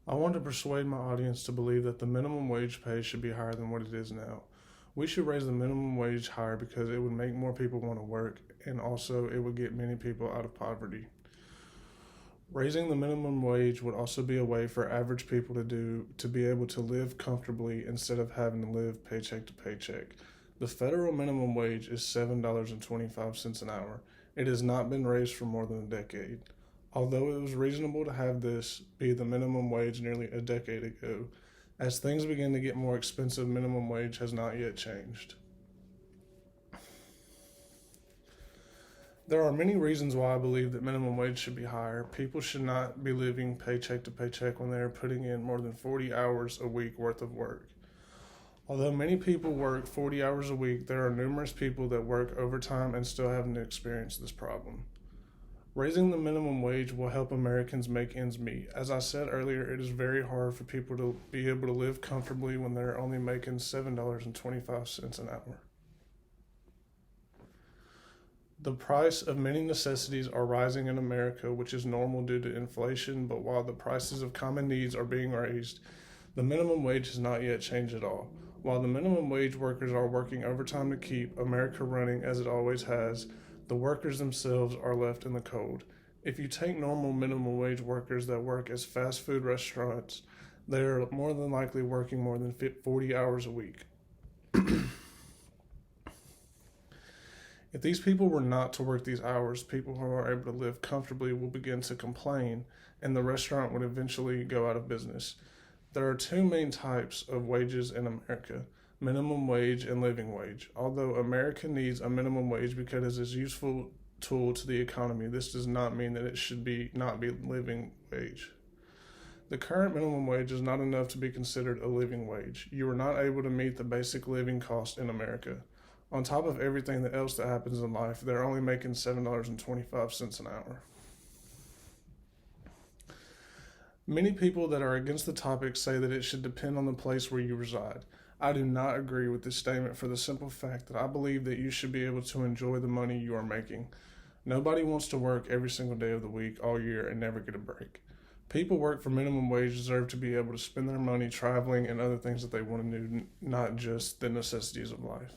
I want to persuade my audience to believe that the minimum wage pay should be higher than what it is now. We should raise the minimum wage higher because it would make more people want to work, and also it would get many people out of poverty. Raising the minimum wage would also be a way for average people to be able to live comfortably instead of having to live paycheck to paycheck. The federal minimum wage is $7.25 an hour. It has not been raised for more than a decade. Although it was reasonable to have this be the minimum wage nearly a decade ago, as things begin to get more expensive, minimum wage has not yet changed. There are many reasons why I believe that minimum wage should be higher. People should not be living paycheck to paycheck when they are putting in more than 40 hours a week worth of work. Although many people work 40 hours a week, there are numerous people that work overtime and still haven't experienced this problem. Raising the minimum wage will help Americans make ends meet. As I said earlier, it is very hard for people to be able to live comfortably when they're only making $7.25 an hour. The price of many necessities are rising in America, which is normal due to inflation, but while the prices of common needs are being raised, the minimum wage has not yet changed at all. While the minimum wage workers are working overtime to keep America running as it always has, the workers themselves are left in the cold. If you take normal minimum wage workers that work as fast food restaurants, they are more than likely working more than 40 hours a week. If these people were not to work these hours, people who are able to live comfortably will begin to complain, and the restaurant would eventually go out of business. There are two main types of wages in America: minimum wage and living wage. Although America needs a minimum wage because it is a useful tool to the economy, this does not mean that it should not be living wage. The current minimum wage is not enough to be considered a living wage. You are not able to meet the basic living cost in America. On top of everything else that happens in life, they're only making $7.25 an hour. Many people that are against the topic say that it should depend on the place where you reside. I do not agree with this statement for the simple fact that I believe that you should be able to enjoy the money you are making. Nobody wants to work every single day of the week all year and never get a break. People work for minimum wage deserve to be able to spend their money traveling and other things that they want to do, not just the necessities of life.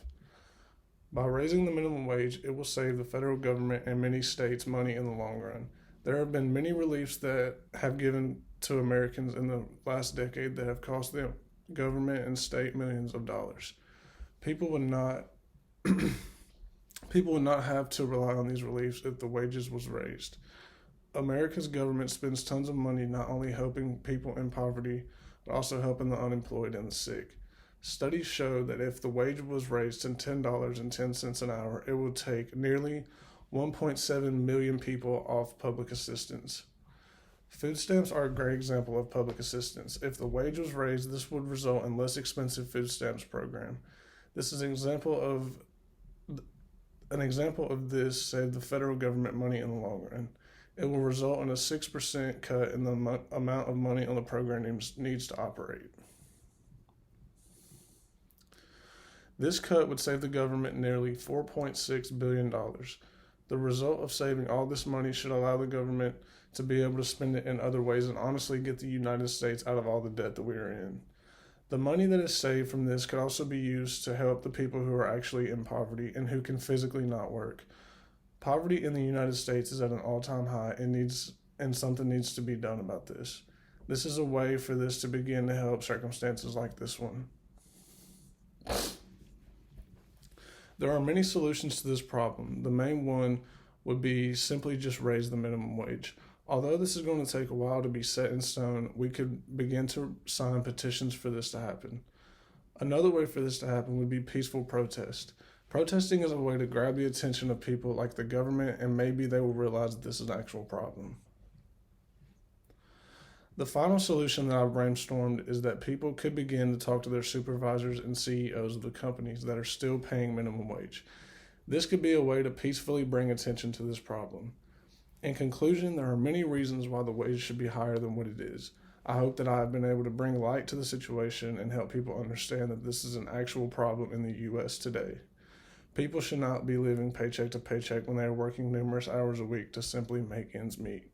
By raising the minimum wage, it will save the federal government and many states money in the long run. There have been many reliefs that have given to Americans in the last decade that have cost the government and state millions of dollars. People would not have to rely on these reliefs if the wages was raised. America's government spends tons of money not only helping people in poverty, but also helping the unemployed and the sick. Studies show that if the wage was raised to $10.10 an hour, it would take nearly 1.7 million people off public assistance. Food stamps are a great example of public assistance. If the wage was raised, this would result in less expensive food stamps program. This is an example of this saved the federal government money in the long run. It will result in a 6% cut in the amount of money on the program needs to operate. This cut would save the government nearly $4.6 billion. The result of saving all this money should allow the government to be able to spend it in other ways and honestly get the United States out of all the debt that we are in. The money that is saved from this could also be used to help the people who are actually in poverty and who can physically not work. Poverty in the United States is at an all-time high and something needs to be done about this. This is a way for this to begin to help circumstances like this one. There are many solutions to this problem. The main one would be simply just raise the minimum wage. Although this is going to take a while to be set in stone, we could begin to sign petitions for this to happen. Another way for this to happen would be peaceful protest. Protesting is a way to grab the attention of people like the government, and maybe they will realize that this is an actual problem. The final solution that I've brainstormed is that people could begin to talk to their supervisors and CEOs of the companies that are still paying minimum wage. This could be a way to peacefully bring attention to this problem. In conclusion, there are many reasons why the wage should be higher than what it is. I hope that I have been able to bring light to the situation and help people understand that this is an actual problem in the U.S. today. People should not be living paycheck to paycheck when they are working numerous hours a week to simply make ends meet.